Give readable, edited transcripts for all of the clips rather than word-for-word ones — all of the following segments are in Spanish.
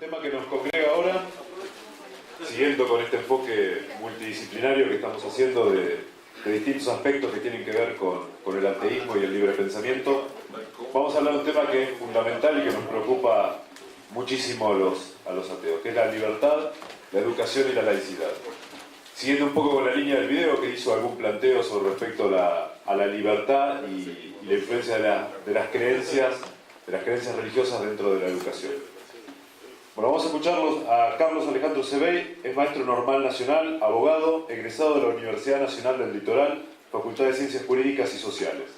tema que nos congrega ahora, siguiendo con este enfoque multidisciplinario que estamos haciendo de distintos aspectos que tienen que ver con el ateísmo y el libre pensamiento, vamos a hablar de un tema que es fundamental y que nos preocupa muchísimo a los ateos, que es la libertad, la educación y la laicidad. Siguiendo un poco con la línea del video, que hizo algún planteo sobre respecto a la libertad y la influencia de las creencias religiosas dentro de la educación. Bueno, vamos a escucharlos a Carlos Alejandro Sebey, es maestro normal nacional, abogado, egresado de la Universidad Nacional del Litoral, Facultad de Ciencias Jurídicas y Sociales.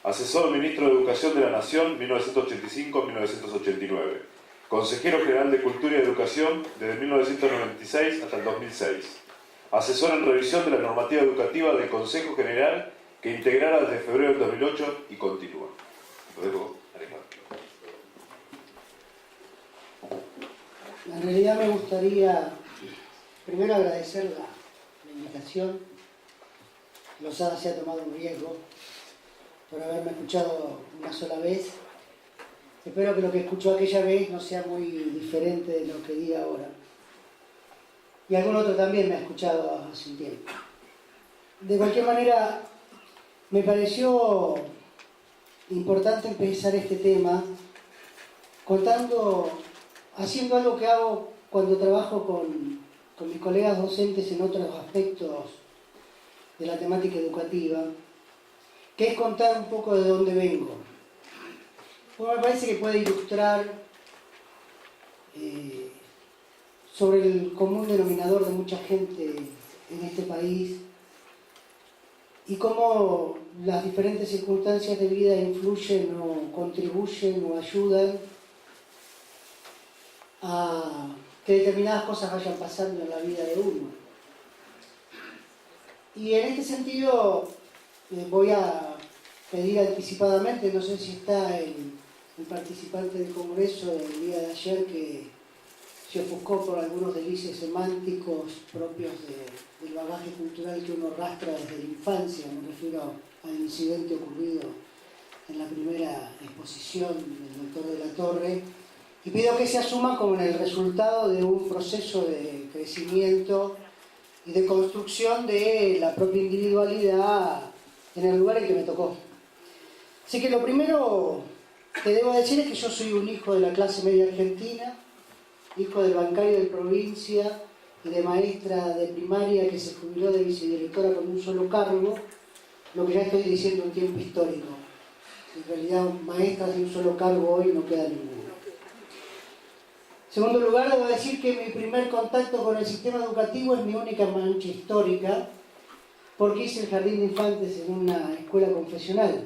Asesor ministro de Educación de la Nación, 1985-1989. Consejero General de Cultura y Educación desde 1996 hasta el 2006. Asesor en revisión de la normativa educativa del Consejo General que integrara desde febrero del 2008 y continúa. Luego, Alejandro. En realidad me gustaría primero agradecer la invitación. Losada se ha tomado un riesgo por haberme escuchado una sola vez. Espero que lo que escuchó aquella vez no sea muy diferente de lo que diga ahora. Y algún otro también me ha escuchado hace un tiempo. De cualquier manera, me pareció importante empezar este tema haciendo algo que hago cuando trabajo con mis colegas docentes en otros aspectos de la temática educativa, que es contar un poco de dónde vengo. Pues me parece que puede ilustrar sobre el común denominador de mucha gente en este país y cómo las diferentes circunstancias de vida influyen o contribuyen o ayudan a que determinadas cosas vayan pasando en la vida de uno. Y en este sentido voy a pedir anticipadamente, no sé si está el participante del Congreso del día de ayer que se ofuscó por algunos delicios semánticos propios del bagaje cultural que uno arrastra desde la infancia. Me refiero al incidente ocurrido en la primera exposición del doctor de la Torre, y pido que se asuma como el resultado de un proceso de crecimiento y de construcción de la propia individualidad en el lugar en que me tocó. Así que lo primero que debo decir es que yo soy un hijo de la clase media argentina, hijo del bancario de provincia y de maestra de primaria que se jubiló de vicedirectora con un solo cargo, lo que ya estoy diciendo en tiempo histórico. En realidad, maestras de un solo cargo hoy no queda ninguno. En segundo lugar, debo decir que mi primer contacto con el sistema educativo es mi única mancha histórica, porque hice el jardín de infantes en una escuela confesional,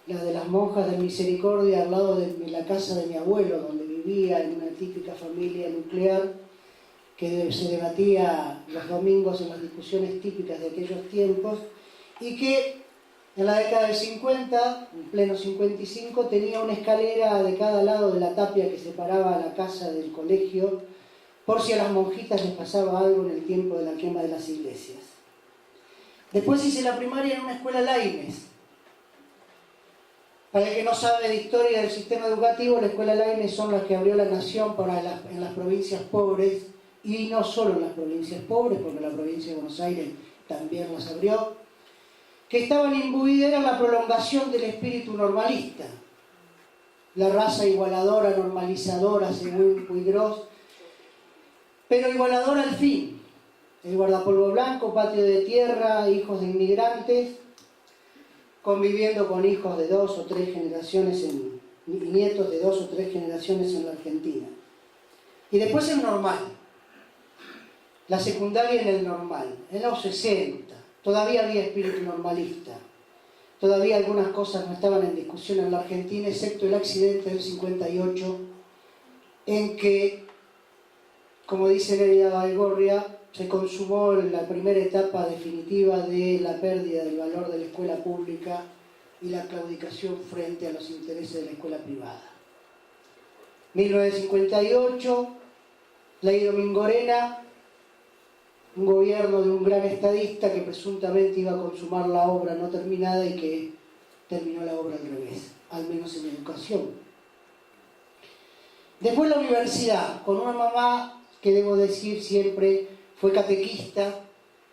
la de las monjas de Misericordia, al lado de la casa de mi abuelo, donde vivía en una típica familia nuclear que se debatía los domingos en las discusiones típicas de aquellos tiempos, y que en la década del 50, en pleno 55, tenía una escalera de cada lado de la tapia que separaba la casa del colegio, por si a las monjitas les pasaba algo en el tiempo de la quema de las iglesias. Después hice la primaria en una escuela Laínez. Para el que no sabe de historia del sistema educativo, la escuela Laínez son las que abrió la nación en las provincias pobres, y no solo en las provincias pobres, porque la provincia de Buenos Aires también las abrió, que estaban imbuidas en la prolongación del espíritu normalista, la raza igualadora, normalizadora, según Puigros, pero igualadora al fin. El guardapolvo blanco, patio de tierra, hijos de inmigrantes, conviviendo con hijos de 2 o 3 generaciones y nietos de 2 o 3 generaciones en la Argentina. Y después el normal, la secundaria en el normal, en los 60. Todavía había espíritu normalista, todavía algunas cosas no estaban en discusión en la Argentina, excepto el accidente del 58, en que, como dice Neria Baigorria, se consumó la primera etapa definitiva de la pérdida del valor de la escuela pública y la claudicación frente a los intereses de la escuela privada. 1958, Ley Domingorena, un gobierno de un gran estadista que presuntamente iba a consumar la obra no terminada y que terminó la obra al revés, al menos en educación. Después la universidad, con una mamá que debo decir siempre fue catequista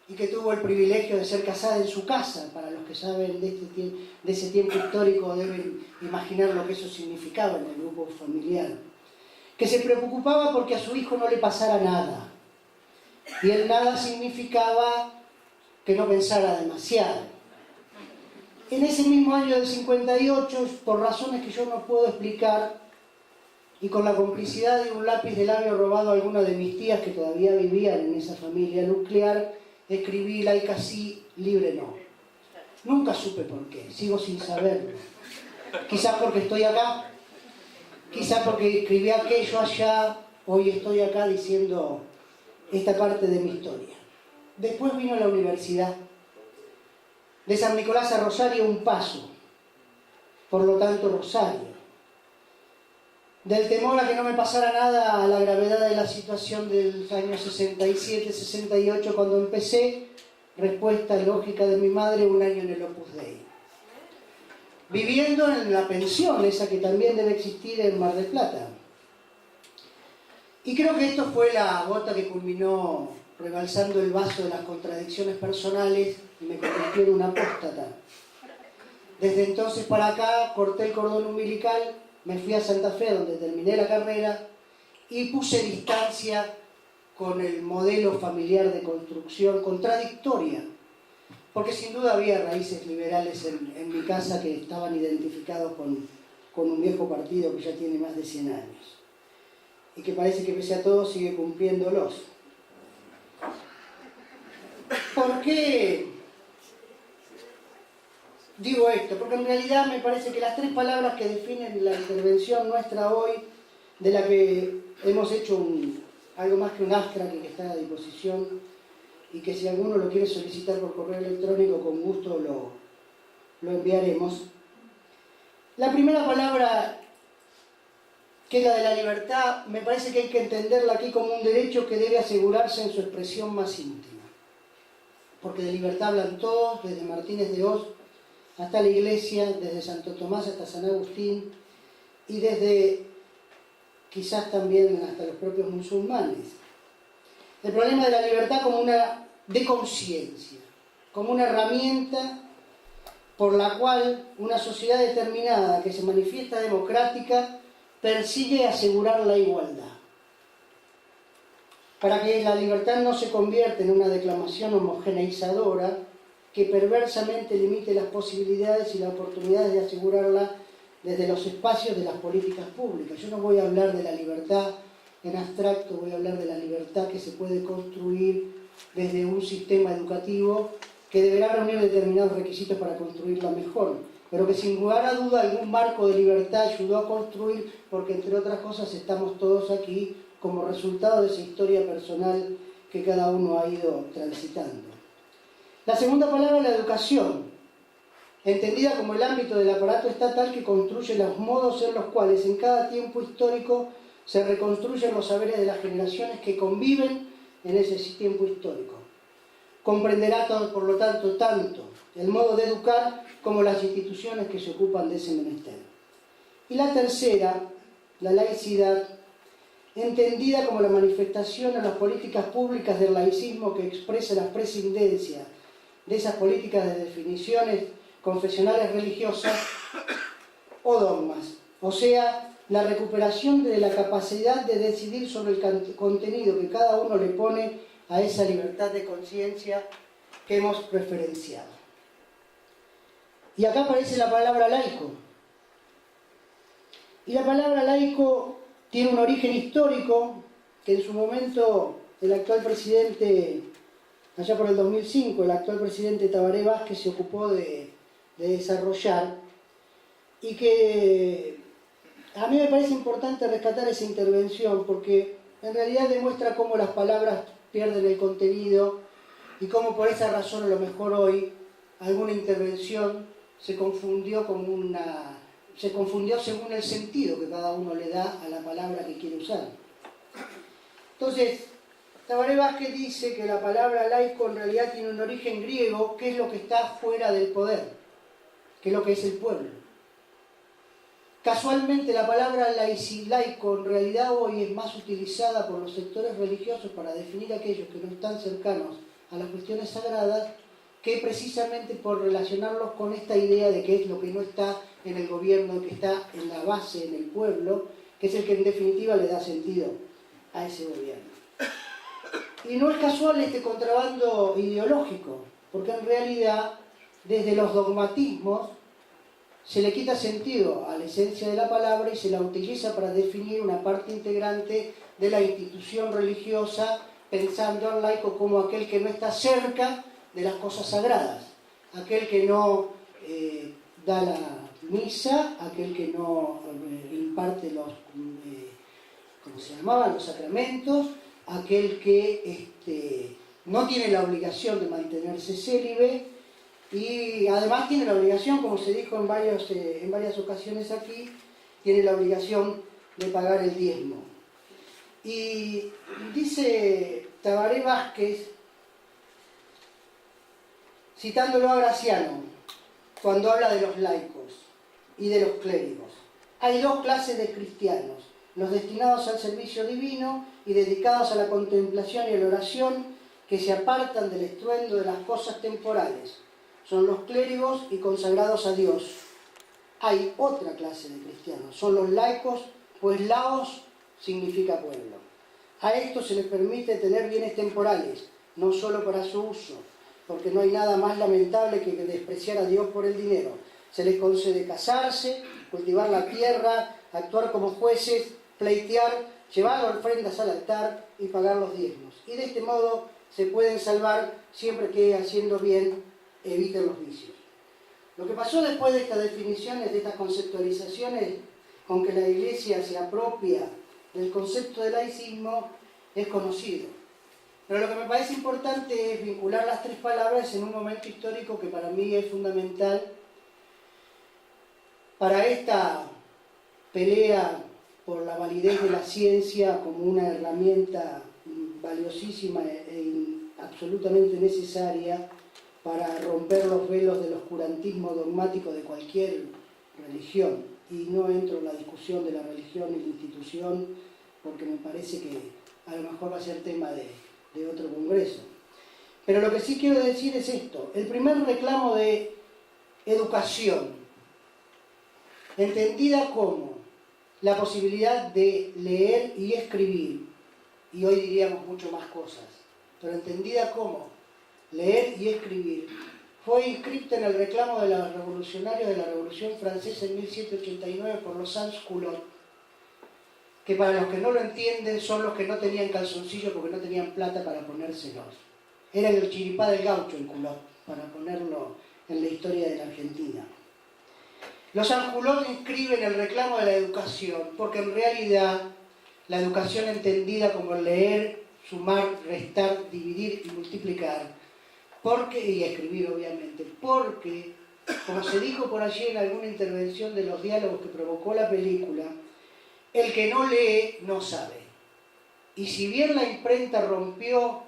y que tuvo el privilegio de ser casada en su casa. Para los que saben de ese tiempo histórico deben imaginar lo que eso significaba en el grupo familiar. Que se preocupaba porque a su hijo no le pasara nada. Y el nada significaba que no pensara demasiado. En ese mismo año del 58, por razones que yo no puedo explicar, y con la complicidad de un lápiz de labio robado a alguna de mis tías que todavía vivían en esa familia nuclear, escribí laica sí, libre no. Nunca supe por qué, sigo sin saberlo. Quizás porque estoy acá, quizás porque escribí aquello allá, hoy estoy acá diciendo esta parte de mi historia. Después vino la universidad. De San Nicolás a Rosario un paso, por lo tanto Rosario. Del temor a que no me pasara nada a la gravedad de la situación del año 67, 68 cuando empecé, respuesta lógica de mi madre, un año en el Opus Dei. Viviendo en la pensión, esa que también debe existir en Mar del Plata. Y creo que esto fue la gota que culminó rebalsando el vaso de las contradicciones personales y me convirtió en una apóstata. Desde entonces para acá corté el cordón umbilical, me fui a Santa Fe donde terminé la carrera y puse distancia con el modelo familiar de construcción contradictoria, porque sin duda había raíces liberales en mi casa que estaban identificados con un viejo partido que ya tiene más de 100 años y que parece que pese a todo sigue cumpliéndolos. ¿Por qué digo esto? Porque en realidad me parece que las tres palabras que definen la intervención nuestra hoy, de la que hemos hecho algo más que un astra que está a disposición y que si alguno lo quiere solicitar por correo electrónico con gusto lo enviaremos. La primera palabra, que es la de la libertad, me parece que hay que entenderla aquí como un derecho que debe asegurarse en su expresión más íntima. Porque de libertad hablan todos, desde Martínez de Hoz hasta la Iglesia, desde Santo Tomás hasta San Agustín, y desde quizás también hasta los propios musulmanes. El problema de la libertad como una de conciencia, como una herramienta por la cual una sociedad determinada que se manifiesta democrática persigue asegurar la igualdad. Para que la libertad no se convierta en una declamación homogeneizadora que perversamente limite las posibilidades y las oportunidades de asegurarla desde los espacios de las políticas públicas. Yo no voy a hablar de la libertad en abstracto, voy a hablar de la libertad que se puede construir desde un sistema educativo que deberá reunir determinados requisitos para construirla mejor, pero que sin lugar a duda algún marco de libertad ayudó a construir, porque entre otras cosas estamos todos aquí como resultado de esa historia personal que cada uno ha ido transitando. La segunda palabra es la educación, entendida como el ámbito del aparato estatal que construye los modos en los cuales en cada tiempo histórico se reconstruyen los saberes de las generaciones que conviven en ese tiempo histórico. Comprenderá, por lo tanto, tanto el modo de educar como las instituciones que se ocupan de ese menester. Y la tercera, la laicidad, entendida como la manifestación en las políticas públicas del laicismo que expresa la prescindencia de esas políticas de definiciones confesionales religiosas o dogmas, o sea, la recuperación de la capacidad de decidir sobre el contenido que cada uno le pone a esa libertad de conciencia que hemos referenciado. Y acá aparece la palabra laico. Y la palabra laico tiene un origen histórico que en su momento el actual presidente, allá por el 2005, el actual presidente Tabaré Vázquez se ocupó de desarrollar, y que a mí me parece importante rescatar esa intervención porque en realidad demuestra cómo las palabras pierden el contenido y cómo por esa razón a lo mejor hoy alguna intervención se confundió según el sentido que cada uno le da a la palabra que quiere usar. Entonces, Tabaré Vázquez dice que la palabra laico en realidad tiene un origen griego, que es lo que está fuera del poder, que es lo que es el pueblo. Casualmente la palabra laico en realidad hoy es más utilizada por los sectores religiosos para definir a aquellos que no están cercanos a las cuestiones sagradas, que precisamente por relacionarlos con esta idea de que es lo que no está en el gobierno, que está en la base, en el pueblo, que es el que en definitiva le da sentido a ese gobierno. Y no es casual este contrabando ideológico, porque en realidad desde los dogmatismos se le quita sentido a la esencia de la palabra y se la utiliza para definir una parte integrante de la institución religiosa, pensando al laico como aquel que no está cerca de las cosas sagradas, aquel que no da la misa, aquel que no imparte los, ¿cómo se llamaban?, los sacramentos, aquel que no tiene la obligación de mantenerse célibe, y además tiene la obligación, como se dijo en varias ocasiones aquí, tiene la obligación de pagar el diezmo. Y dice Tabaré Vázquez, citándolo a Graciano, cuando habla de los laicos y de los clérigos: hay dos clases de cristianos, los destinados al servicio divino y dedicados a la contemplación y a la oración, que se apartan del estruendo de las cosas temporales. Son los clérigos y consagrados a Dios. Hay otra clase de cristianos, son los laicos, pues laos significa pueblo. A estos se les permite tener bienes temporales, no solo para su uso, porque no hay nada más lamentable que despreciar a Dios por el dinero. Se les concede casarse, cultivar la tierra, actuar como jueces, pleitear, llevar ofrendas al altar y pagar los diezmos. Y de este modo se pueden salvar siempre que, haciendo bien, eviten los vicios. Lo que pasó después de estas definiciones, de estas conceptualizaciones con que la Iglesia se apropia del concepto de laicismo, es conocido. Pero lo que me parece importante es vincular las tres palabras en un momento histórico que para mí es fundamental para esta pelea por la validez de la ciencia como una herramienta valiosísima e absolutamente necesaria para romper los velos del oscurantismo dogmático de cualquier religión. Y no entro en la discusión de la religión y la institución, porque me parece que a lo mejor va a ser tema de otro congreso. Pero lo que sí quiero decir es esto: el primer reclamo de educación, entendida como la posibilidad de leer y escribir, y hoy diríamos mucho más cosas, pero entendida como leer y escribir, fue inscripta en el reclamo de los revolucionarios de la Revolución Francesa en 1789 por los sans-culottes, que para los que no lo entienden son los que no tenían calzoncillos porque no tenían plata para ponérselos. Era el chiripá del gaucho el culot, para ponerlo en la historia de la Argentina. Los sans-culottes inscriben el reclamo de la educación, porque en realidad la educación entendida como leer, sumar, restar, dividir y multiplicar, y escribir obviamente, porque, como se dijo por allí en alguna intervención de los diálogos que provocó la película, el que no lee no sabe. Y si bien la imprenta rompió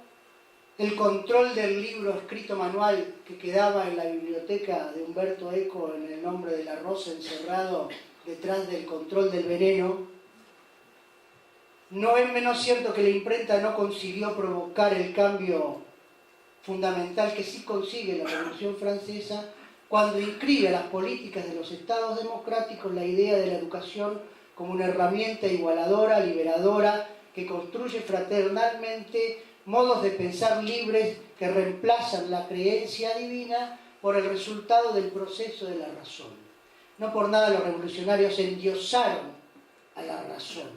el control del libro escrito manual que quedaba en la biblioteca de Humberto Eco en el nombre de la rosa encerrado detrás del control del veneno, no es menos cierto que la imprenta no consiguió provocar el cambio fundamental que sí consigue la Revolución Francesa cuando inscribe a las políticas de los estados democráticos la idea de la educación como una herramienta igualadora, liberadora, que construye fraternalmente modos de pensar libres que reemplazan la creencia divina por el resultado del proceso de la razón. No por nada los revolucionarios endiosaron a la razón,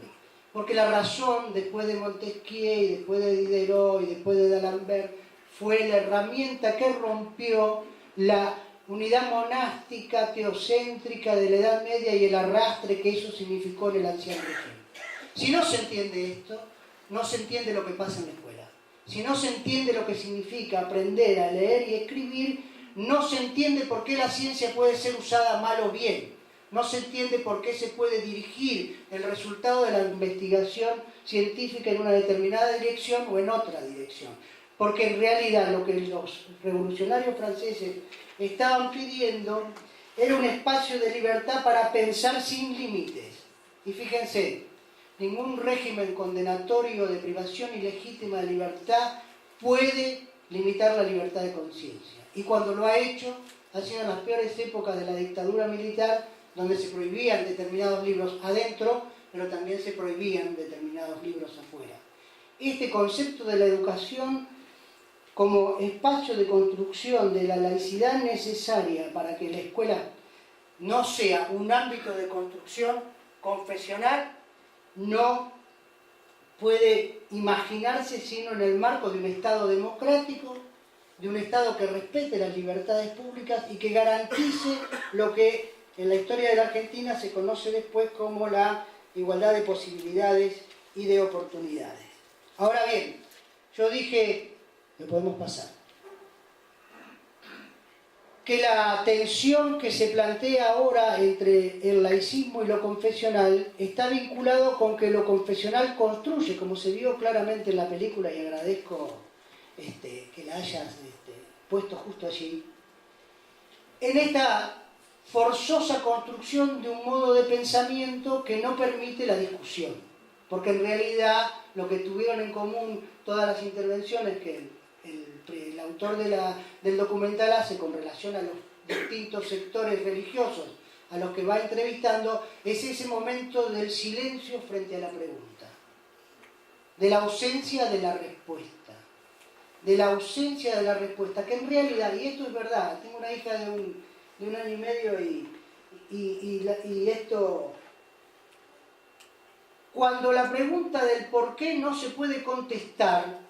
porque la razón, después de Montesquieu y después de Diderot y después de D'Alembert, fue la herramienta que rompió la unidad monástica, teocéntrica de la Edad Media y el arrastre que eso significó en el anciano régimen. Si no se entiende esto, no se entiende lo que pasa en la escuela. Si no se entiende lo que significa aprender a leer y escribir, no se entiende por qué la ciencia puede ser usada mal o bien. No se entiende por qué se puede dirigir el resultado de la investigación científica en una determinada dirección o en otra dirección. Porque en realidad lo que los revolucionarios franceses estaban pidiendo era un espacio de libertad para pensar sin límites. Y fíjense, ningún régimen condenatorio de privación ilegítima de libertad puede limitar la libertad de conciencia. Y cuando lo ha hecho, ha sido en las peores épocas de la dictadura militar, donde se prohibían determinados libros adentro, pero también se prohibían determinados libros afuera. Este concepto de la educación como espacio de construcción de la laicidad necesaria para que la escuela no sea un ámbito de construcción confesional, no puede imaginarse sino en el marco de un Estado democrático, de un Estado que respete las libertades públicas y que garantice lo que en la historia de la Argentina se conoce después como la igualdad de posibilidades y de oportunidades. Ahora bien, yo dije, lo podemos pasar, que la tensión que se plantea ahora entre el laicismo y lo confesional está vinculado con que lo confesional construye, como se vio claramente en la película, y agradezco que la hayas puesto justo allí, en esta forzosa construcción de un modo de pensamiento que no permite la discusión, porque en realidad lo que tuvieron en común todas las intervenciones que el autor del documental hace con relación a los distintos sectores religiosos a los que va entrevistando es ese momento del silencio frente a la pregunta, de la ausencia de la respuesta, que en realidad, y esto es verdad, tengo una hija de un año y medio y esto, cuando la pregunta del por qué no se puede contestar,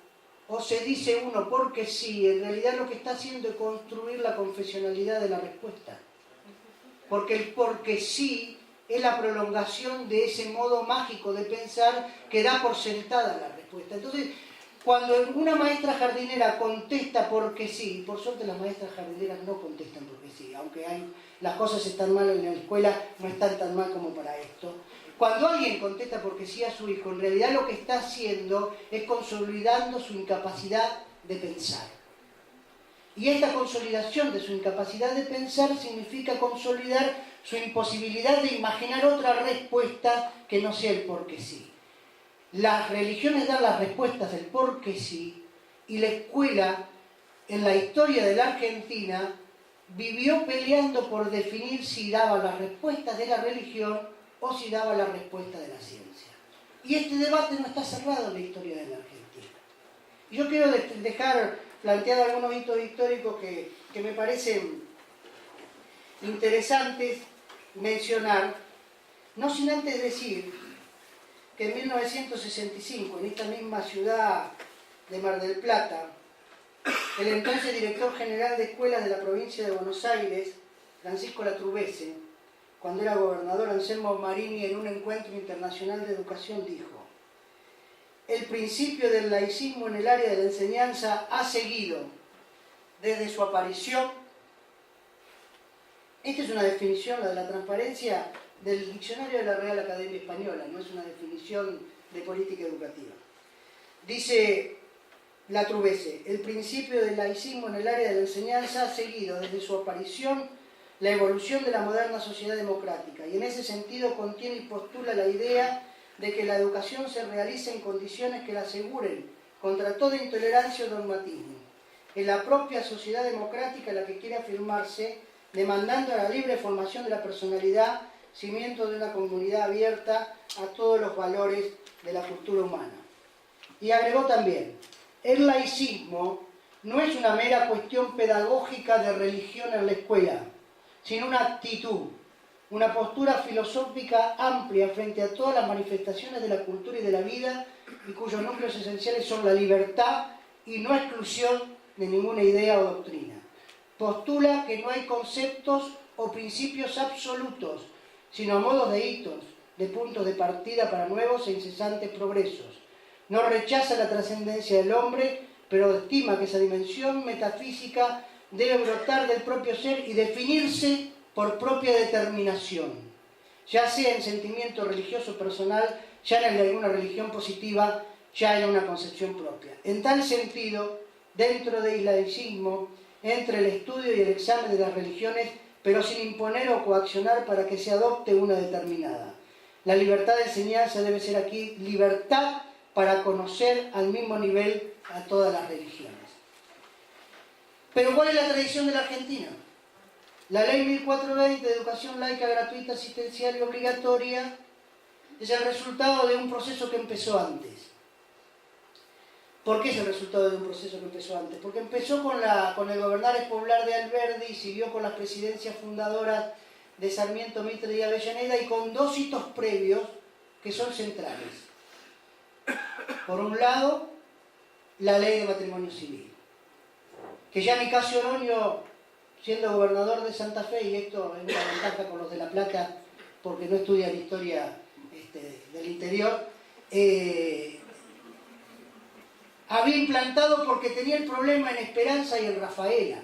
o se dice uno porque sí, en realidad lo que está haciendo es construir la confesionalidad de la respuesta. Porque el porque sí es la prolongación de ese modo mágico de pensar que da por sentada la respuesta. Entonces, cuando una maestra jardinera contesta porque sí, por suerte las maestras jardineras no contestan porque sí, aunque las cosas están mal en la escuela, no están tan mal como para esto. Cuando alguien contesta porque sí a su hijo, en realidad lo que está haciendo es consolidando su incapacidad de pensar. Y esta consolidación de su incapacidad de pensar significa consolidar su imposibilidad de imaginar otra respuesta que no sea el porque sí. Las religiones dan las respuestas del porque sí, y la escuela, en la historia de la Argentina, vivió peleando por definir si daba las respuestas de la religión o si daba la respuesta de la ciencia. Y este debate no está cerrado en la historia de la Argentina. Y yo quiero dejar planteado algunos hitos históricos que me parecen interesantes mencionar, no sin antes decir que en 1965, en esta misma ciudad de Mar del Plata, el entonces director general de escuelas de la provincia de Buenos Aires, Francisco Latrubeque, cuando era gobernador Anselmo Marini, en un encuentro internacional de educación dijo: el principio del laicismo en el área de la enseñanza ha seguido desde su aparición. Esta es una definición, la de la transparencia, del diccionario de la Real Academia Española, no es una definición de política educativa. Dice Latrubeque: el principio del laicismo en el área de la enseñanza ha seguido desde su aparición la evolución de la moderna sociedad democrática, y en ese sentido contiene y postula la idea de que la educación se realice en condiciones que la aseguren contra toda intolerancia o dogmatismo. Es la propia sociedad democrática la que quiere afirmarse, demandando la libre formación de la personalidad, cimiento de una comunidad abierta a todos los valores de la cultura humana. Y agregó también: el laicismo no es una mera cuestión pedagógica de religión en la escuela, sino una actitud, una postura filosófica amplia frente a todas las manifestaciones de la cultura y de la vida, y cuyos núcleos esenciales son la libertad y no exclusión de ninguna idea o doctrina. Postula que no hay conceptos o principios absolutos, sino modos de hitos, de puntos de partida para nuevos e incesantes progresos. No rechaza la trascendencia del hombre, pero estima que esa dimensión metafísica debe brotar del propio ser y definirse por propia determinación, ya sea en sentimiento religioso personal, ya en alguna religión positiva, ya en una concepción propia. En tal sentido, dentro del laicismo, entre el estudio y el examen de las religiones, pero sin imponer o coaccionar para que se adopte una determinada. La libertad de enseñanza debe ser aquí libertad para conocer al mismo nivel a todas las religiones. Pero ¿cuál es la tradición de la Argentina? La ley 1420 de educación laica, gratuita, asistencial y obligatoria es el resultado de un proceso que empezó antes. ¿Por qué es el resultado de un proceso que empezó antes? Porque empezó con el gobernar espolar de Alberdi y siguió con las presidencias fundadoras de Sarmiento, Mitre y Avellaneda, y con dos hitos previos que son centrales. Por un lado, la ley de matrimonio civil, que ya Nicasio Oroño, siendo gobernador de Santa Fe, y esto es una ventaja con los de La Plata, porque no estudian historia del interior, había implantado porque tenía el problema en Esperanza y en Rafaela.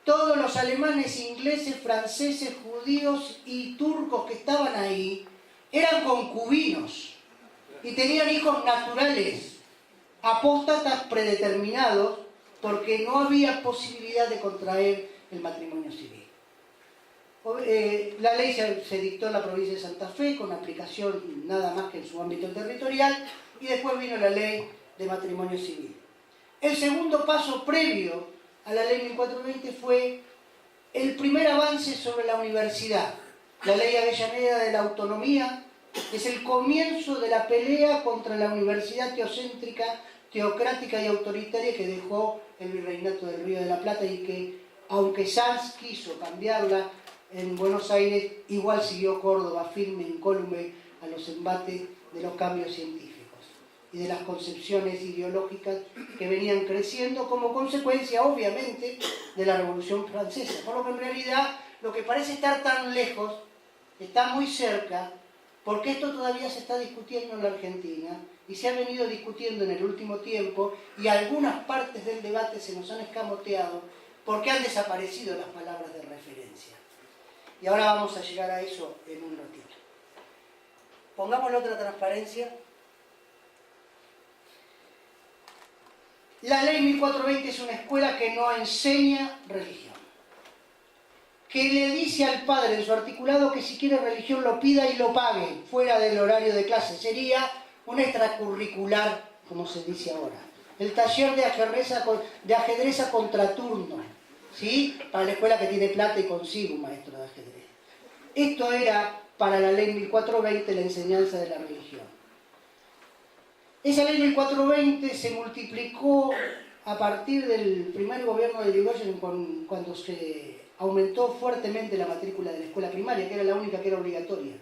Todos los alemanes, ingleses, franceses, judíos y turcos que estaban ahí eran concubinos y tenían hijos naturales, apóstatas predeterminados, porque no había posibilidad de contraer el matrimonio civil. La ley se dictó en la provincia de Santa Fe con aplicación nada más que en su ámbito territorial, y después vino la ley de matrimonio civil. El segundo paso previo a la ley 1420 fue el primer avance sobre la universidad. La ley Avellaneda de la autonomía es el comienzo de la pelea contra la universidad teocéntrica, teocrática y autoritaria que dejó el virreinato del Río de la Plata, y que, aunque Sanz quiso cambiarla en Buenos Aires, igual siguió Córdoba firme, incólume a los embates de los cambios científicos y de las concepciones ideológicas que venían creciendo como consecuencia, obviamente, de la Revolución Francesa. Por lo que en realidad lo que parece estar tan lejos está muy cerca, porque esto todavía se está discutiendo en la Argentina y se ha venido discutiendo en el último tiempo, y algunas partes del debate se nos han escamoteado porque han desaparecido las palabras de referencia. Y ahora vamos a llegar a eso en un ratito. Pongamos la otra transparencia. La ley 1420 es una escuela que no enseña religión, que le dice al padre en su articulado que si quiere religión lo pida y lo pague fuera del horario de clase. Sería un extracurricular, como se dice ahora. El taller de ajedrez a contraturno, ¿sí? Para la escuela que tiene plata y consigue un maestro de ajedrez. Esto era para la ley 1420 la enseñanza de la religión. Esa ley 1420 se multiplicó a partir del primer gobierno de Irigoyen, cuando se aumentó fuertemente la matrícula de la escuela primaria, que era la única que era obligatoria.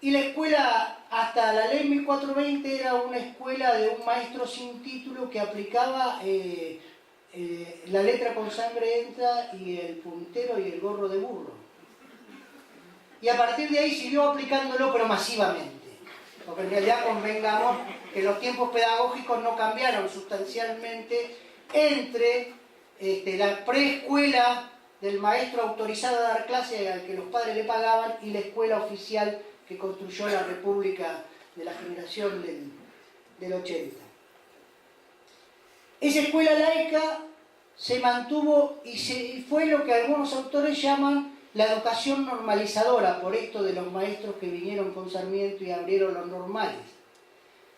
Y la escuela, hasta la ley 1420, era una escuela de un maestro sin título que aplicaba la letra con sangre entra y el puntero y el gorro de burro. Y a partir de ahí siguió aplicándolo, pero masivamente. Porque en realidad convengamos que los tiempos pedagógicos no cambiaron sustancialmente entre la preescuela del maestro autorizado a dar clase al que los padres le pagaban y la escuela oficial que construyó la República de la generación del 80. Esa escuela laica se mantuvo y fue lo que algunos autores llaman la educación normalizadora, por esto de los maestros que vinieron con Sarmiento y abrieron los normales.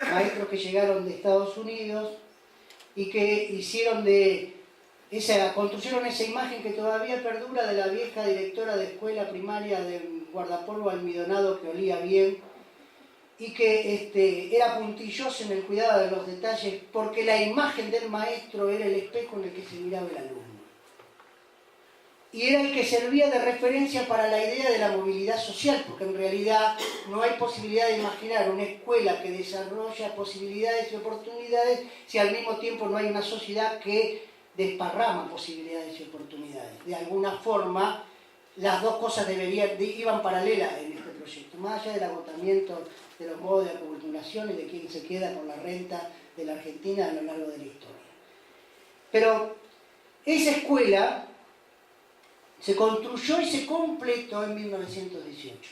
Maestros que llegaron de Estados Unidos y que construyeron esa imagen que todavía perdura de la vieja directora de escuela primaria de guardapolvo almidonado que olía bien y que era puntilloso en el cuidado de los detalles, porque la imagen del maestro era el espejo en el que se miraba el alumno. Y era el que servía de referencia para la idea de la movilidad social, porque en realidad no hay posibilidad de imaginar una escuela que desarrolla posibilidades y oportunidades si al mismo tiempo no hay una sociedad que desparrama posibilidades y oportunidades. De alguna forma, las dos cosas iban paralelas en este proyecto, más allá del agotamiento de los modos de acumulación y de quién se queda con la renta de la Argentina a lo largo de la historia. Pero esa escuela se construyó y se completó en 1918.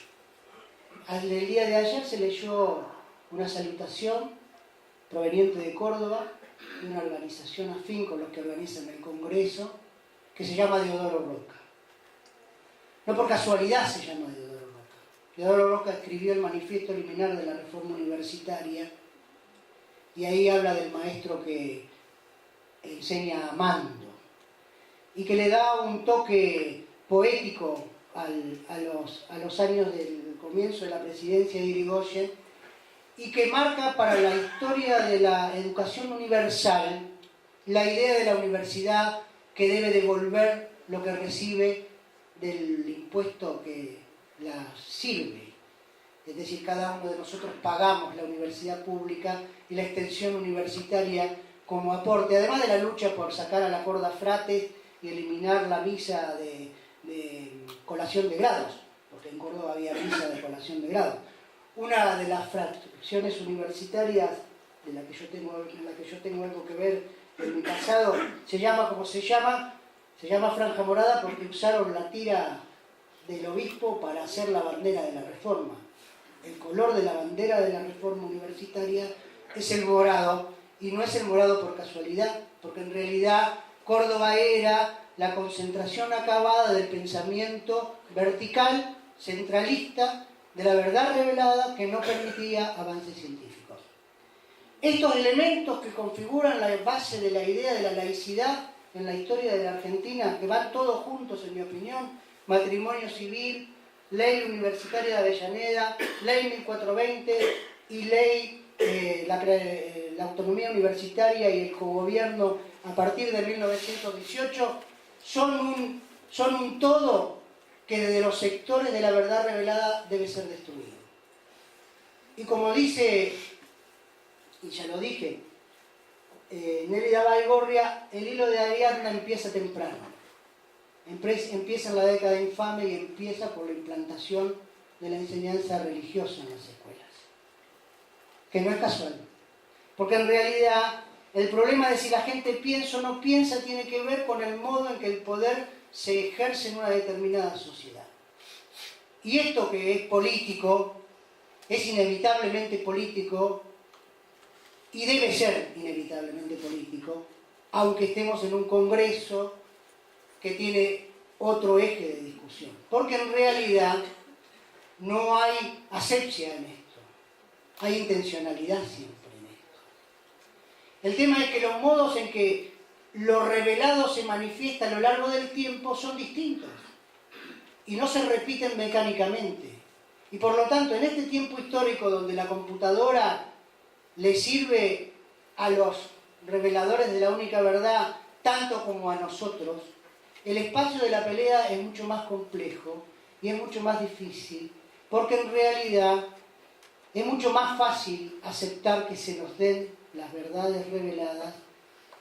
El día de ayer se leyó una salutación proveniente de Córdoba, de una organización afín con los que organizan el Congreso, que se llama Deodoro Roca. No por casualidad se llama Deodoro Roca. Deodoro Roca escribió el manifiesto liminar de la reforma universitaria y ahí habla del maestro que enseña amando y que le da un toque poético a los años del comienzo de la presidencia de Irigoyen y que marca para la historia de la educación universal la idea de la universidad que debe devolver lo que recibe del impuesto que la sirve. Es decir, cada uno de nosotros pagamos la universidad pública y la extensión universitaria como aporte, además de la lucha por sacar a la corda frates y eliminar la misa de colación de grados, porque en Córdoba había misa de colación de grados. Una de las fracciones universitarias en la que yo tengo algo que ver en mi pasado, se llama como se llama Franja Morada porque usaron la tira del obispo para hacer la bandera de la Reforma. El color de la bandera de la Reforma universitaria es el morado, y no es el morado por casualidad, porque en realidad Córdoba era la concentración acabada del pensamiento vertical, centralista, de la verdad revelada que no permitía avances científicos. Estos elementos que configuran la base de la idea de la laicidad en la historia de la Argentina, que van todos juntos en mi opinión, matrimonio civil, ley universitaria de Avellaneda, ley 1420 y ley la autonomía universitaria y el cogobierno a partir de 1918, son un todo que desde los sectores de la verdad revelada debe ser destruido. Y como dice, y ya lo dije, Nélida Baigorria, el hilo de Ariadna empieza temprano. Empieza en la década infame y empieza por la implantación de la enseñanza religiosa en las escuelas. Que no es casual. Porque en realidad el problema de si la gente piensa o no piensa tiene que ver con el modo en que el poder se ejerce en una determinada sociedad. Y esto que es político, es inevitablemente político y debe ser inevitablemente político, aunque estemos en un congreso que tiene otro eje de discusión. Porque en realidad no hay asepsia en esto, hay intencionalidad siempre en esto. El tema es que los modos en que lo revelado se manifiesta a lo largo del tiempo son distintos y no se repiten mecánicamente. Y por lo tanto, en este tiempo histórico donde la computadora le sirve a los reveladores de la única verdad tanto como a nosotros, el espacio de la pelea es mucho más complejo y es mucho más difícil, porque en realidad es mucho más fácil aceptar que se nos den las verdades reveladas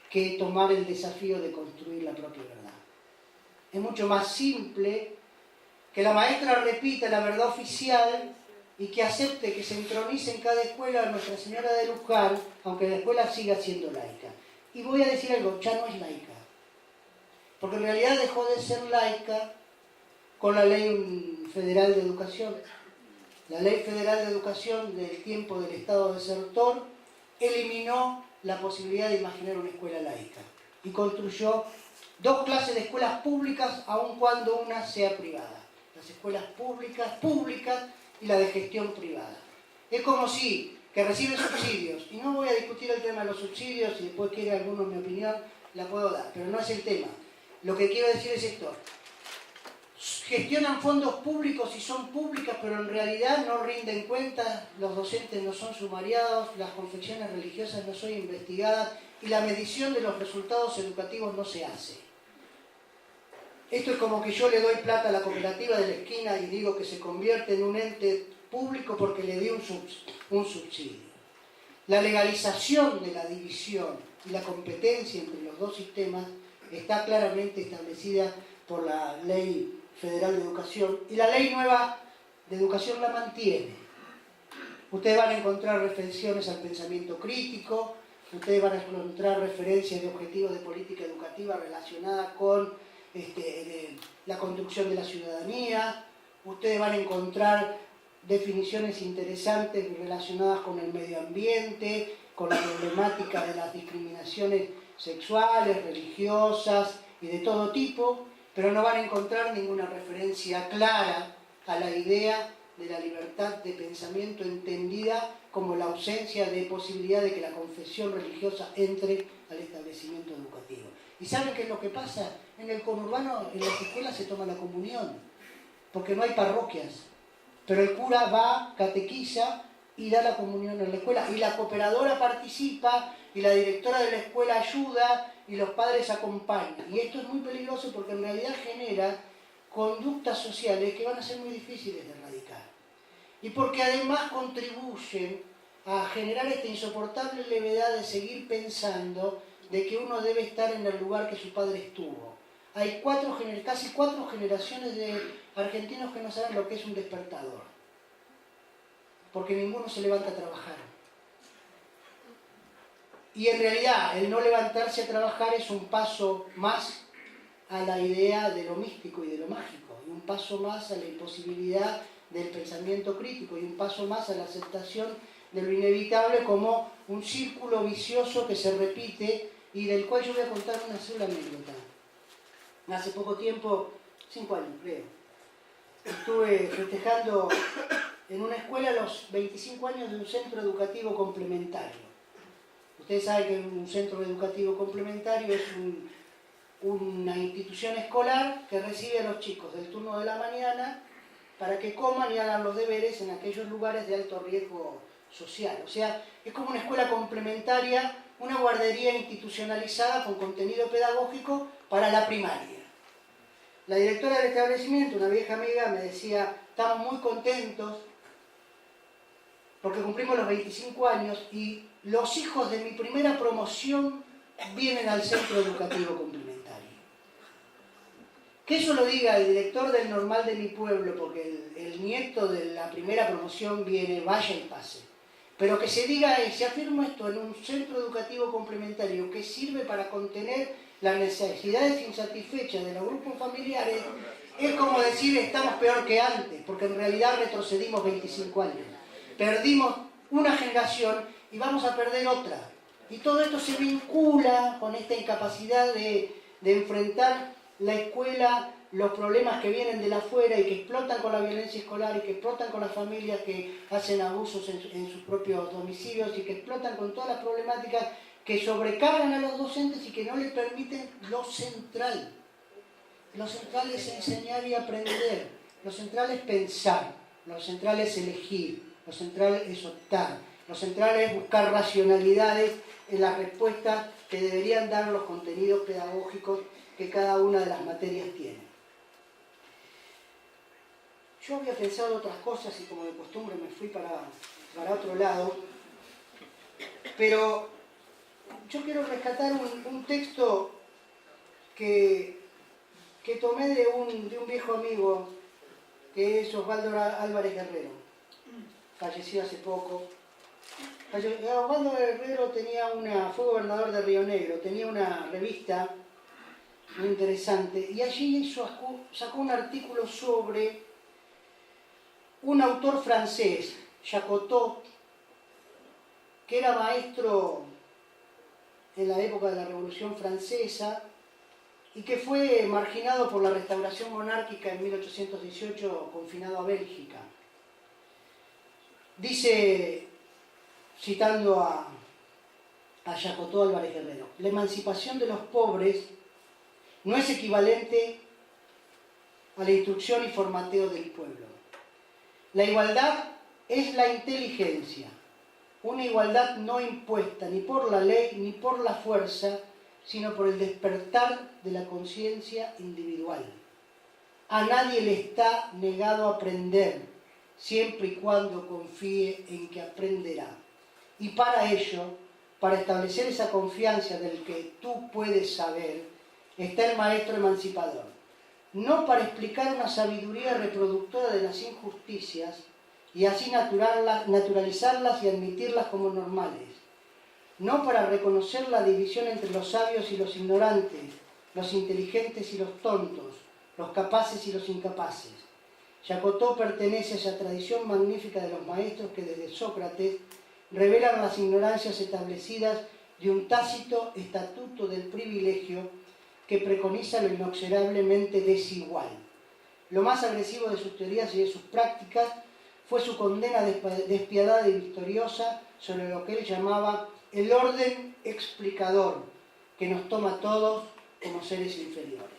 que tomar el desafío de construir la propia verdad. Es mucho más simple que la maestra repita la verdad oficial y que acepte que se entronice en cada escuela a Nuestra Señora de Luján, aunque la escuela siga siendo laica. Y voy a decir algo, ya no es laica. Porque en realidad dejó de ser laica con la Ley Federal de Educación. La Ley Federal de Educación del tiempo del Estado desertor eliminó la posibilidad de imaginar una escuela laica y construyó dos clases de escuelas públicas, aun cuando una sea privada. Las escuelas públicas y la de gestión privada. Es como si que reciben subsidios, y no voy a discutir el tema de los subsidios, si después quiere alguno mi opinión, la puedo dar, pero no es el tema. Lo que quiero decir es esto: gestionan fondos públicos y son públicas, pero en realidad no rinden cuentas, los docentes no son sumariados, las confecciones religiosas no son investigadas y la medición de los resultados educativos no se hace. Esto es como que yo le doy plata a la cooperativa de la esquina y digo que se convierte en un ente público porque le di un subsidio. La legalización de la división y la competencia entre los dos sistemas está claramente establecida por la Ley Federal de Educación, y la Ley Nueva de Educación la mantiene. Ustedes van a encontrar referencias al pensamiento crítico, ustedes van a encontrar referencias de objetivos de política educativa relacionadas con la construcción de la ciudadanía, ustedes van a encontrar definiciones interesantes relacionadas con el medio ambiente, con la problemática de las discriminaciones sexuales, religiosas y de todo tipo, pero no van a encontrar ninguna referencia clara a la idea de la libertad de pensamiento entendida como la ausencia de posibilidad de que la confesión religiosa entre al establecimiento educativo. ¿Y saben qué es lo que pasa? En el conurbano, en las escuelas se toma la comunión, porque no hay parroquias, pero el cura va, catequiza y da la comunión en la escuela, y la cooperadora participa, y la directora de la escuela ayuda, y los padres acompañan. Y esto es muy peligroso porque en realidad genera conductas sociales que van a ser muy difíciles de erradicar. Y porque además contribuyen a generar esta insoportable levedad de seguir pensando de que uno debe estar en el lugar que su padre estuvo. Hay casi cuatro generaciones de argentinos que no saben lo que es un despertador, porque ninguno se levanta a trabajar. Y en realidad el no levantarse a trabajar es un paso más a la idea de lo místico y de lo mágico, y un paso más a la imposibilidad del pensamiento crítico, y un paso más a la aceptación de lo inevitable como un círculo vicioso que se repite y del cual yo voy a contar una sola anécdota. Hace poco tiempo, 5 años creo, estuve festejando en una escuela los 25 años de un centro educativo complementario. Ustedes saben que un centro educativo complementario es una institución escolar que recibe a los chicos del turno de la mañana para que coman y hagan los deberes en aquellos lugares de alto riesgo social. O sea, es como una escuela complementaria, una guardería institucionalizada con contenido pedagógico para la primaria. La directora del establecimiento, una vieja amiga, me decía, estamos muy contentos porque cumplimos los 25 años y los hijos de mi primera promoción vienen al centro educativo complementario. Que eso lo diga el director del normal de mi pueblo, porque el nieto de la primera promoción viene, vaya y pase. Pero que se diga y se afirma esto en un centro educativo complementario que sirve para contener las necesidades insatisfechas de los grupos familiares, es como decir estamos peor que antes, porque en realidad retrocedimos 25 años. Perdimos una generación y vamos a perder otra. Y todo esto se vincula con esta incapacidad de enfrentar la escuela, los problemas que vienen de afuera y que explotan con la violencia escolar y que explotan con las familias que hacen abusos en sus propios domicilios y que explotan con todas las problemáticas que sobrecargan a los docentes y que no les permiten lo central. Lo central es enseñar y aprender, lo central es pensar, lo central es elegir, lo central es optar, lo central es buscar racionalidades en las respuestas que deberían dar los contenidos pedagógicos que cada una de las materias tiene. Yo había pensado otras cosas y como de costumbre me fui para otro lado, pero yo quiero rescatar un texto que tomé de un viejo amigo que es Osvaldo Álvarez Guerrero, falleció hace poco. Osvaldo Guerrero fue gobernador de Río Negro, tenía una revista muy interesante, y allí sacó un artículo sobre un autor francés, Jacotot, que era maestro en la época de la Revolución Francesa y que fue marginado por la restauración monárquica en 1818, confinado a Bélgica. Dice, citando a Jacotot Álvarez Guerrero, la emancipación de los pobres no es equivalente a la instrucción y formateo del pueblo. La igualdad es la inteligencia, una igualdad no impuesta ni por la ley ni por la fuerza, sino por el despertar de la conciencia individual. A nadie le está negado aprender, siempre y cuando confíe en que aprenderá. Y para ello, para establecer esa confianza del que tú puedes saber, está el maestro emancipador, no para explicar una sabiduría reproductora de las injusticias y así naturalizarlas y admitirlas como normales, no para reconocer la división entre los sabios y los ignorantes, los inteligentes y los tontos, los capaces y los incapaces. Jacotot pertenece a esa tradición magnífica de los maestros que desde Sócrates revelan las ignorancias establecidas de un tácito estatuto del privilegio que preconiza lo inexorablemente desigual. Lo más agresivo de sus teorías y de sus prácticas fue su condena despiadada y victoriosa sobre lo que él llamaba el orden explicador, que nos toma a todos como seres inferiores.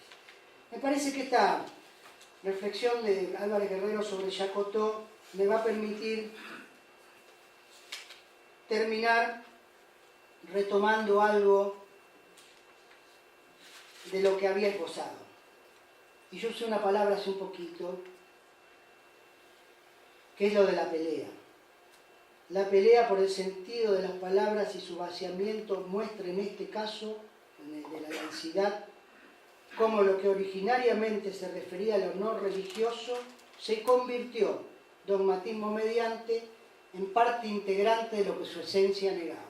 Me parece que esta reflexión de Álvarez Guerrero sobre Jacques Cocteau me va a permitir terminar retomando algo de lo que había esbozado. Y yo usé una palabra hace un poquito, que es lo de la pelea. La pelea, por el sentido de las palabras y su vaciamiento, muestra en este caso, en el de la densidad, cómo lo que originariamente se refería al honor religioso se convirtió, dogmatismo mediante, en parte integrante de lo que su esencia negaba.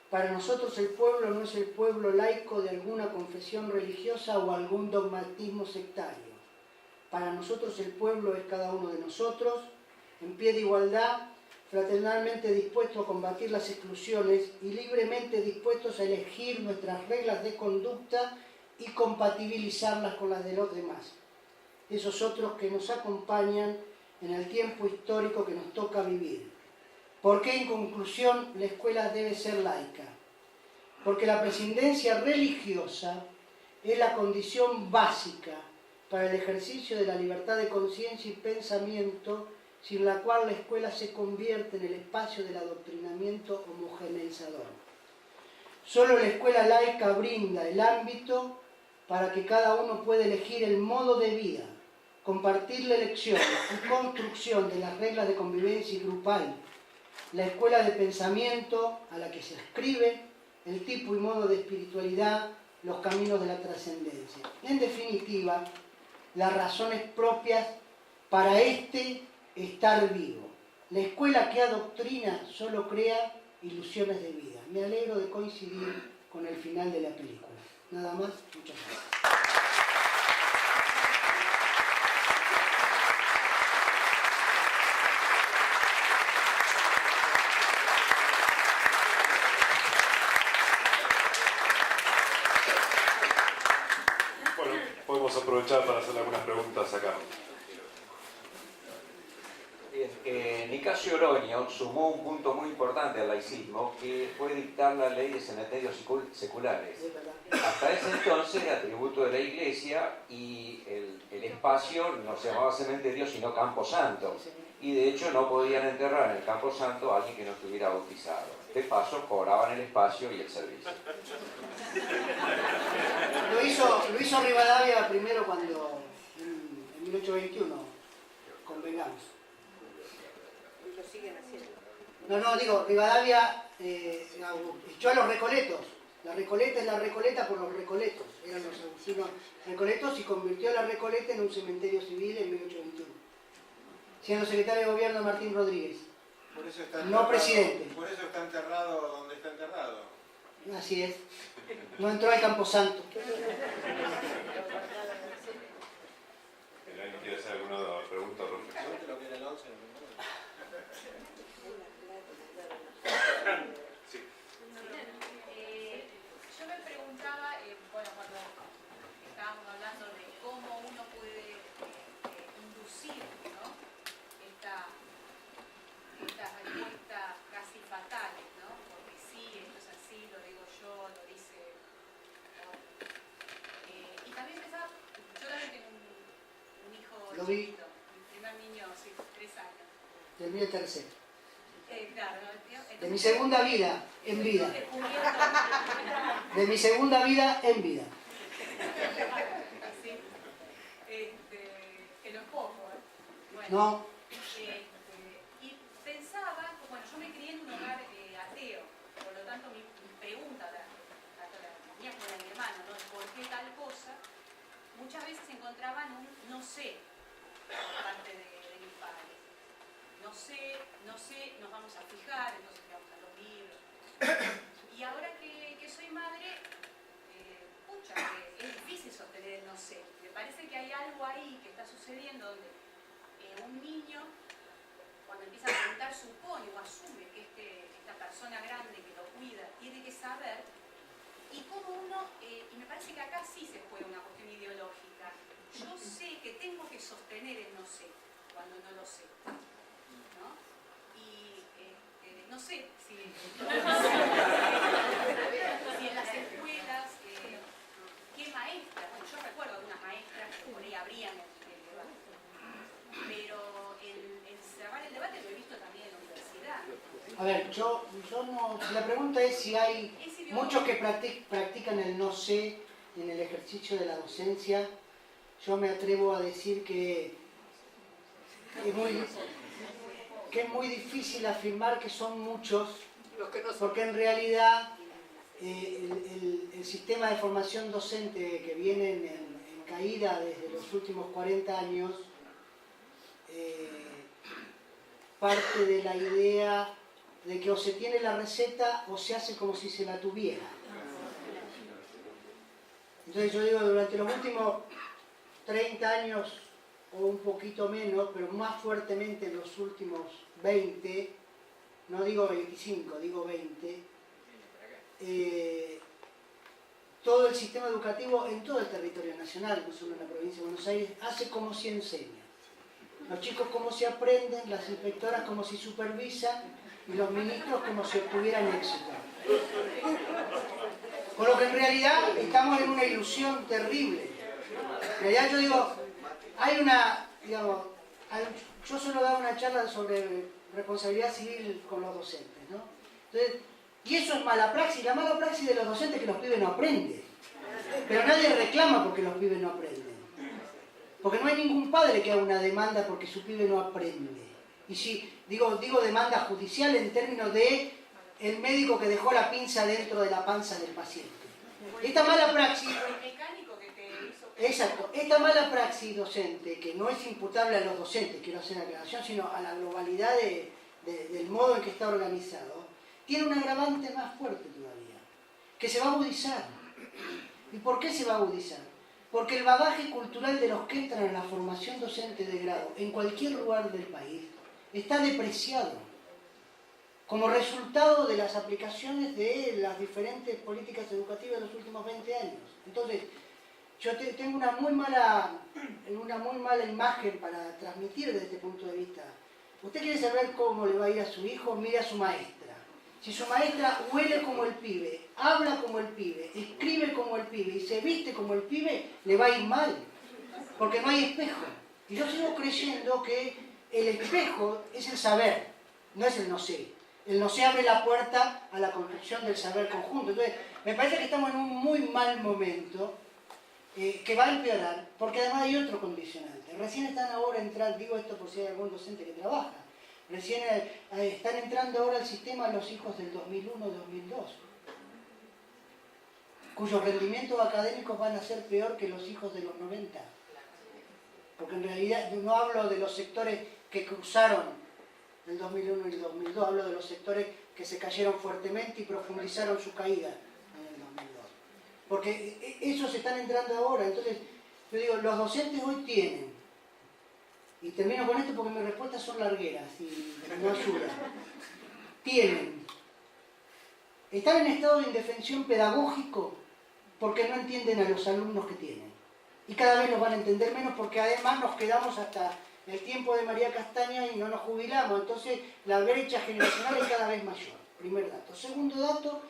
Para nosotros el pueblo no es el pueblo laico de alguna confesión religiosa o algún dogmatismo sectario. Para nosotros el pueblo es cada uno de nosotros, en pie de igualdad, fraternalmente dispuestos a combatir las exclusiones y libremente dispuestos a elegir nuestras reglas de conducta y compatibilizarlas con las de los demás. Esos otros que nos acompañan en el tiempo histórico que nos toca vivir. ¿Por qué, en conclusión, la escuela debe ser laica? Porque la prescindencia religiosa es la condición básica para el ejercicio de la libertad de conciencia y pensamiento, sin la cual la escuela se convierte en el espacio del adoctrinamiento homogeneizador. Solo la escuela laica brinda el ámbito para que cada uno pueda elegir el modo de vida, compartir la elección y construcción de las reglas de convivencia grupal, la escuela de pensamiento a la que se ascribe el tipo y modo de espiritualidad, los caminos de la trascendencia. En definitiva, las razones propias para estar vivo. La escuela que adoctrina solo crea ilusiones de vida. Me alegro de coincidir con el final de la película. Nada más, muchas gracias. Podemos aprovechar para hacer algunas preguntas acá. Nicasio Oroño sumó un punto muy importante al laicismo, que fue dictar la ley de cementerios seculares. Hasta ese entonces era atributo de la Iglesia y el espacio no se llamaba cementerio sino camposanto. Y de hecho no podían enterrar en el camposanto a alguien que no estuviera bautizado. De paso cobraban el espacio y el servicio. Lo hizo Rivadavia primero cuando, en 1821, convengamos. Y lo siguen haciendo. No, digo, Rivadavia echó a los recoletos. La Recoleta es la Recoleta por los recoletos. Eran los agustinos recoletos y convirtió a la Recoleta en un cementerio civil en 1821. Siendo secretario de gobierno Martín Rodríguez. Por eso está no presidente. Por eso está enterrado donde está enterrado. Así es. No entró al Camposanto. ¿Alguien quiere hacer alguna pregunta o reflexión? Lo que era el 11, Sí. Yo me preguntaba, bueno, cuando estábamos hablando de cómo uno puede inducir, ¿no? Estas respuestas casi fatales, ¿no? Porque sí, esto es así, lo digo yo, lo dice... ¿no? Y también pensaba, yo también tengo un hijo chiquito, mi primer niño, sí, 3 años. Del mío tercero. Claro, De mi segunda vida, en vida. Descubriendo... De mi segunda vida, en vida. Así, que no es poco, ¿eh? Bueno, No. y pensaba, bueno, yo me crié en un hogar ateo, por lo tanto mi pregunta, la mía con mi hermano, ¿no? ¿Por qué tal cosa? Muchas veces encontraban un no sé por parte de mis padres. No sé, nos vamos a fijar, entonces vamos a los libros. Y ahora que soy madre, pucha, es difícil sostener el no sé. Me parece que hay algo ahí que está sucediendo donde un niño, cuando empieza a preguntar, supone o asume que esta persona grande que lo cuida tiene que saber, y como uno, y me parece que acá sí cuando no lo sé, ¿no? Y no sé si en las escuelas, qué maestras, bueno, yo recuerdo algunas maestras que por ahí abrían el debate, pero el cerrar el debate lo he visto también en la universidad. A ver, yo no... La pregunta es si hay muchos que practican el no sé en el ejercicio de la docencia. Yo me atrevo a decir que es muy difícil afirmar que son muchos, porque en realidad el sistema de formación docente que viene en caída desde los últimos 40 años parte de la idea de que o se tiene la receta o se hace como si se la tuviera. Entonces yo digo, durante los últimos 30 años o un poquito menos, pero más fuertemente en los últimos 20, no digo 25, digo 20, todo el sistema educativo en todo el territorio nacional, no solo en la provincia de Buenos Aires, hace como si enseña. Los chicos como si aprenden, las inspectoras como si supervisan y los ministros como si obtuvieran éxito. Con lo que en realidad estamos en una ilusión terrible. En realidad yo digo, hay una, digamos, yo suelo dar una charla sobre responsabilidad civil con los docentes, ¿no? Entonces, y eso es mala praxis. La mala praxis de los docentes es que los pibes no aprenden. Pero nadie reclama porque los pibes no aprenden. Porque no hay ningún padre que haga una demanda porque su pibe no aprende. Y si digo demanda judicial en términos de el médico que dejó la pinza dentro de la panza del paciente. Esta mala praxis... El mecánico que te hizo... Exacto. Esta mala praxis docente, que no es imputable a los docentes, quiero hacer aclaración, sino a la globalidad del modo en que está organizado, tiene un agravante más fuerte todavía, que se va a agudizar. ¿Y por qué se va a agudizar? Porque el bagaje cultural de los que entran en la formación docente de grado en cualquier lugar del país está depreciado como resultado de las aplicaciones de las diferentes políticas educativas de los últimos 20 años. Entonces, yo tengo una muy mala imagen para transmitir desde este punto de vista. Usted quiere saber cómo le va a ir a su hijo, mire a su maestra. Si su maestra huele como el pibe, habla como el pibe, escribe como el pibe y se viste como el pibe, le va a ir mal, porque no hay espejo. Y yo sigo creyendo que el espejo es el saber, no es el no sé. El no sé abre la puerta a la construcción del saber conjunto. Entonces, me parece que estamos en un muy mal momento que va a empeorar, porque además hay otro condicionante. Recién están ahora entrando, digo esto por si hay algún docente que trabaja, recién están entrando ahora al sistema los hijos del 2001-2002, cuyos rendimientos académicos van a ser peor que los hijos de los 90. Porque en realidad yo no hablo de los sectores que cruzaron el 2001 y el 2002, hablo de los sectores que se cayeron fuertemente y profundizaron su caída en el 2002. Porque esos están entrando ahora. Entonces, yo digo, los docentes hoy tienen, y termino con esto porque mis respuestas son largueras y no ayudan, están en estado de indefensión pedagógico porque no entienden a los alumnos que tienen. Y cada vez los van a entender menos porque además nos quedamos hasta el tiempo de María Castaña y no nos jubilamos. Entonces la brecha generacional es cada vez mayor. Primer dato. Segundo dato,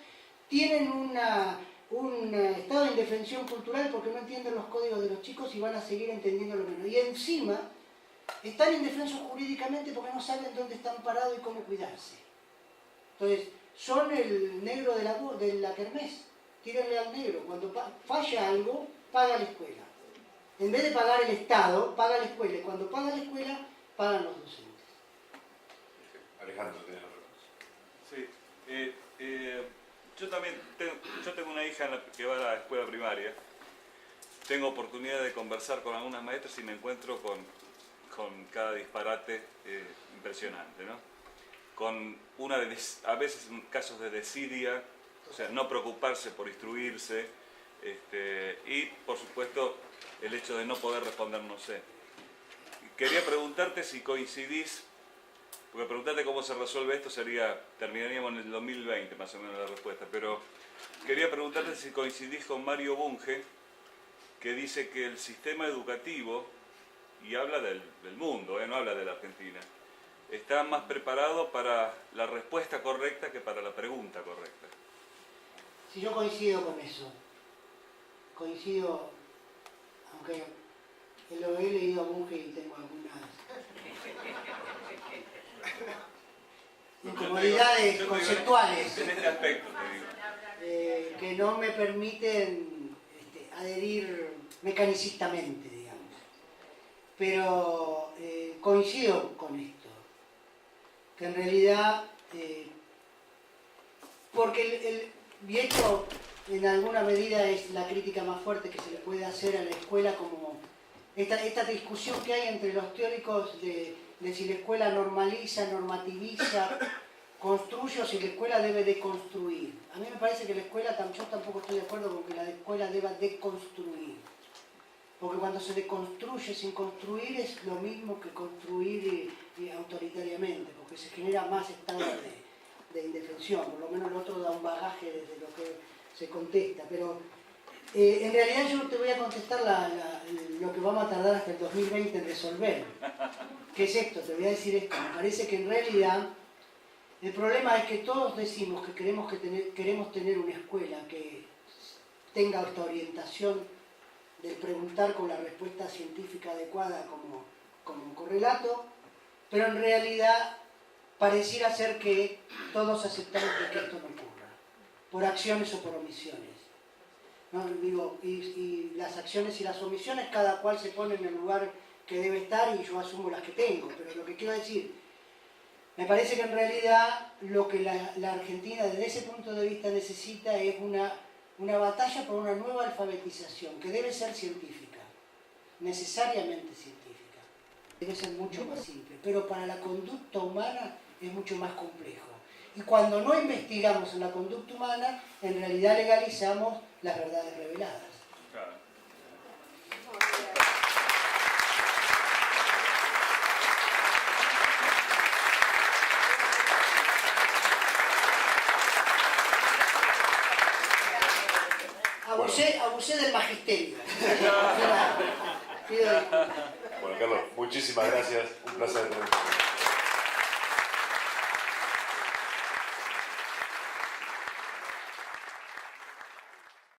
tienen un estado de indefensión cultural porque no entienden los códigos de los chicos y van a seguir entendiendo lo menos. Y encima están indefensos jurídicamente porque no saben dónde están parados y cómo cuidarse. Entonces, son el negro de la kermés. Tírenle al negro. Cuando falla algo, paga la escuela. En vez de pagar el Estado, paga la escuela. Y cuando paga la escuela, pagan los docentes. Alejandro, tenés la pregunta. Sí. Yo también tengo una hija que va a la escuela primaria. Tengo oportunidad de conversar con algunas maestras y me encuentro con cada disparate impresionante, ¿no? Con a veces casos de desidia, o sea, no preocuparse por instruirse, y por supuesto el hecho de no poder responder no sé. Quería preguntarte si coincidís, porque preguntarte cómo se resuelve esto terminaríamos en el 2020 más o menos la respuesta, pero quería preguntarte si coincidís con Mario Bunge, que dice que el sistema educativo y habla del mundo, no habla de la Argentina. Está más preparado para la respuesta correcta que para la pregunta correcta. Sí, yo coincido con eso. Coincido, aunque lo he leído a Bunge y tengo algunas incomodidades conceptuales En este aspecto, te digo. que no me permiten adherir mecanicistamente, digamos. Pero coincido con esto, que en realidad, porque y esto en alguna medida es la crítica más fuerte que se le puede hacer a la escuela, como esta discusión que hay entre los teóricos de si la escuela normaliza, normativiza, construye o si la escuela debe deconstruir. A mí me parece que la escuela, yo tampoco estoy de acuerdo con que la escuela deba deconstruir. Porque cuando se deconstruye sin construir es lo mismo que construir autoritariamente, porque se genera más estado de indefensión. Por lo menos el otro da un bagaje desde lo que se contesta. Pero en realidad yo te voy a contestar lo que vamos a tardar hasta el 2020 en resolver. ¿Qué es esto? Te voy a decir esto. Me parece que en realidad el problema es que todos decimos que queremos tener una escuela que tenga esta orientación del preguntar con la respuesta científica adecuada como un correlato, pero en realidad pareciera ser que todos aceptamos que esto no ocurra, por acciones o por omisiones. ¿No? Digo, y las acciones y las omisiones, cada cual se pone en el lugar que debe estar y yo asumo las que tengo, pero lo que quiero decir, me parece que en realidad lo que la Argentina desde ese punto de vista necesita es una batalla por una nueva alfabetización, que debe ser científica, necesariamente científica. Debe ser mucho más simple, pero para la conducta humana es mucho más complejo. Y cuando no investigamos en la conducta humana, en realidad legalizamos las verdades reveladas. Claro. Abusé del magisterio. Pido disculpas. Bueno, Carlos, muchísimas gracias. Un placer tenerte.